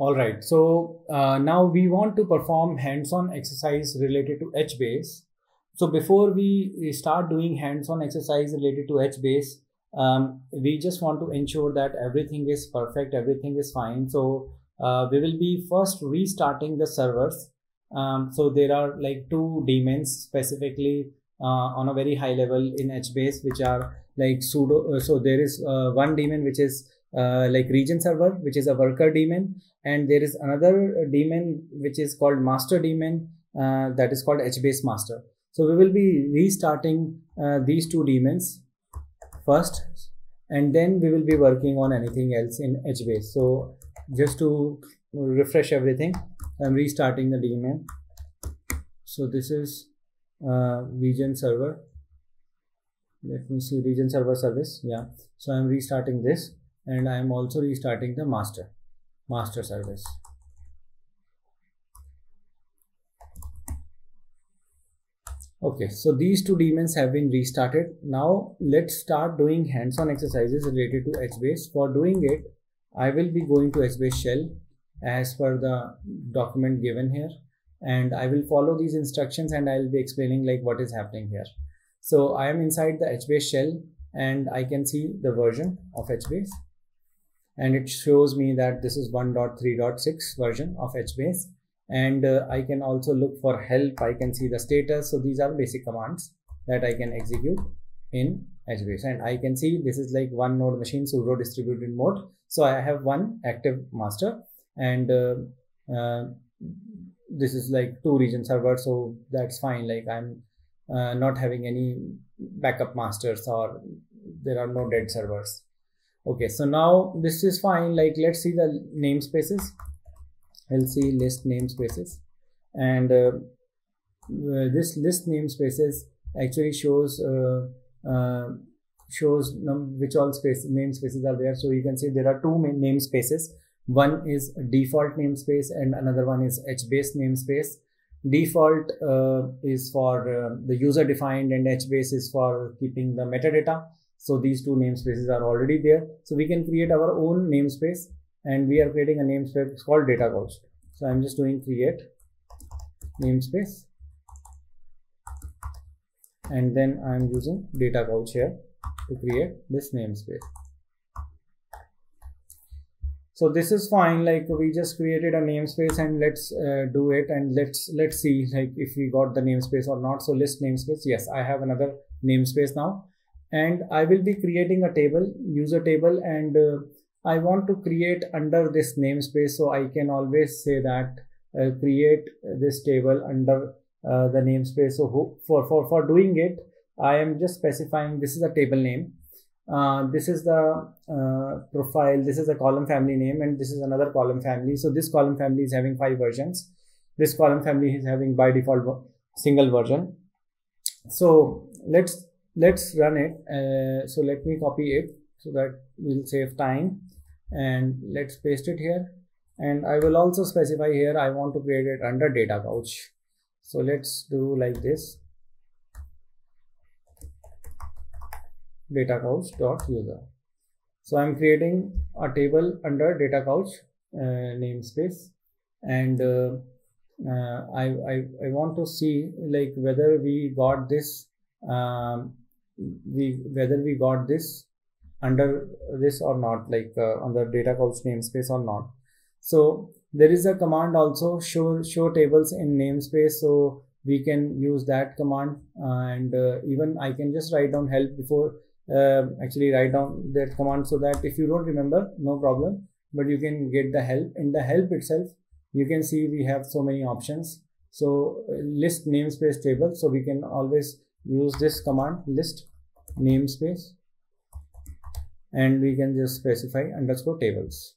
All right, so now we want to perform hands-on exercise related to HBase. So before we start doing hands-on exercise related to HBase, we just want to ensure that everything is perfect, everything is fine. So we will be first restarting the servers. So there are like two daemons specifically on a very high level in HBase, which are like sudo. So there is one daemon which is like region server, which is a worker daemon, and there is another daemon which is called master daemon, that is called HBase master. So we will be restarting these two daemons first, and then we will be working on anything else in HBase. So just to refresh everything, I'm restarting the daemon. So this is region server. Let me see, region server service. Yeah. So I'm restarting this, and I'm also restarting the master service. Okay, so these two daemons have been restarted. Now let's start doing hands-on exercises related to HBase. For doing it, I will be going to HBase shell as per the document given here, and I will follow these instructions and I'll be explaining like what is happening here. So I am inside the HBase shell and I can see the version of HBase, and it shows me that this is 1.3.6 version of HBase. And I can also look for help. I can see the status. So these are basic commands that I can execute in HBase, and I can see this is like one node machine sudo distributed mode. So I have one active master, and this is like two region servers, so that's fine. Like I'm not having any backup masters, or there are no dead servers. Okay, so now this is fine. Like let's see the namespaces. I'll see list namespaces, and this list namespaces actually shows which all namespaces are there. So you can see there are two main namespaces. One is default namespace and another one is HBase namespace. Default is for the user defined, and HBase is for keeping the metadata. So these two namespaces are already there. So we can create our own namespace, and we are creating a namespace called data couch. So I'm just doing create namespace, and then I'm using data couch here to create this namespace. So this is fine. Like we just created a namespace, and let's do it, and let's see like if we got the namespace or not. So list namespace, yes, I have another namespace now, and I will be creating a table, user table, and I want to create under this namespace. So I can always say that create this table under the namespace. So for doing it, I am just specifying this is a table name. This is the profile, this is a column family name, and this is another column family. So this column family is having 5 versions. This column family is having by default single version. So let's run it. So let me copy it so that we'll save time, and let's paste it here. And I will also specify here I want to create it under data couch. So let's do like this, data couch dot user. So I'm creating a table under data couch namespace, and I want to see like whether we got this whether we got this under this or not, like on the data couch namespace or not. So there is a command also, show tables in namespace. So we can use that command, and even I can just write down help before actually write down that command, so that if you don't remember, no problem, but you can get the help. In the help itself, you can see we have so many options. So list namespace table. So we can always use this command, list namespace, and we can just specify underscore tables.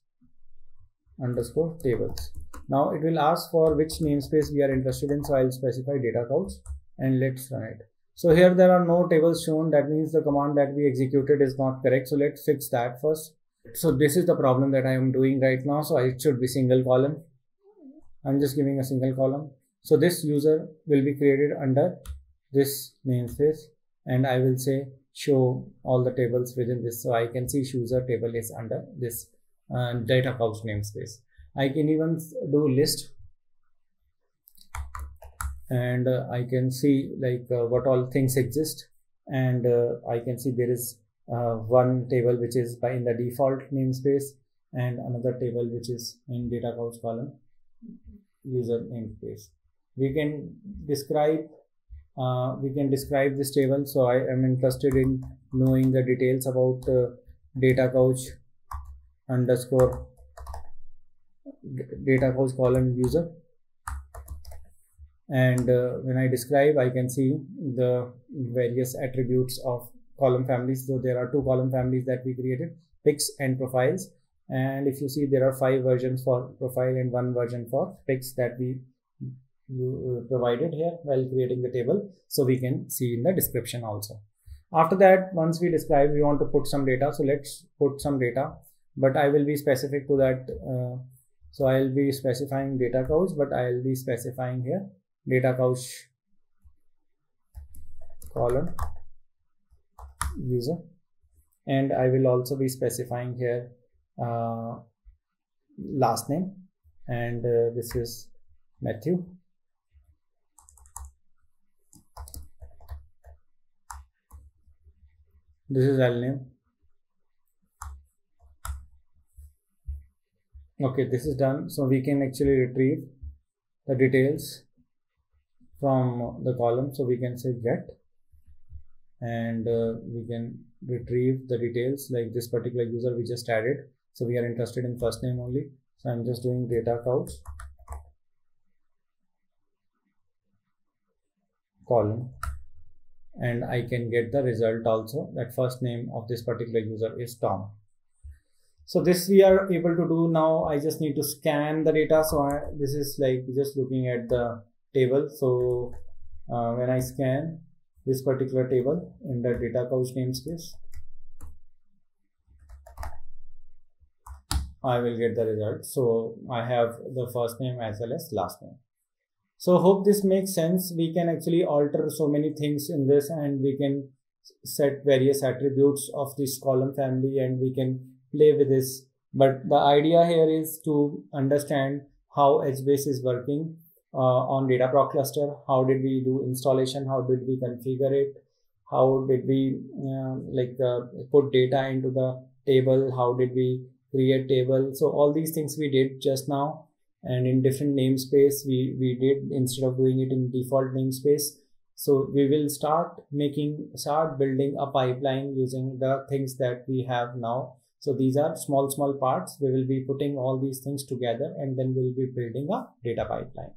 Now it will ask for which namespace we are interested in. So I'll specify data couch, and let's run it. So here there are no tables shown. That means the command that we executed is not correct. So let's fix that first. So this is the problem that I am doing right now. So it should be single column. I'm just giving a single column. So this user will be created under this namespace, and I will say show all the tables within this. So I can see user table is under this data couch namespace. I can even do list, and I can see like what all things exist, and I can see there is one table which is by in the default namespace, and another table which is in data couch column user namespace. We can describe this table. So I am interested in knowing the details about data couch underscore data couch column user, and when I describe, I can see the various attributes of column families. So there are two column families that we created, pics and profiles, and if you see, there are 5 versions for profile and 1 version for pics that we provided here while creating the table, so we can see in the description also. After that, once we describe, we want to put some data, so let's put some data, but I will be specific to that. So I'll be specifying data couch, but I'll be specifying here data couch column user, and I will also be specifying here last name, and this is Matthew. This is L name. Okay, this is done. So we can actually retrieve the details from the column. So we can say get, and we can retrieve the details like this particular user we just added. So we are interested in first name only. So I'm just doing data couch column, and I can get the result also that first name of this particular user is Tom. So this we are able to do now. I just need to scan the data. So this is like just looking at the table. So when I scan this particular table in the data couch namespace, I will get the result. So I have the first name as well as last name. So hope this makes sense. We can actually alter so many things in this, and we can set various attributes of this column family, and we can play with this. But the idea here is to understand how HBase is working on Dataproc cluster. How did we do installation? How did we configure it? How did we put data into the table? How did we create table? So all these things we did just now, and in different namespace we did instead of doing it in default namespace. So we will start building a pipeline using the things that we have now. So these are small parts. We will be putting all these things together, and then we'll be building a data pipeline.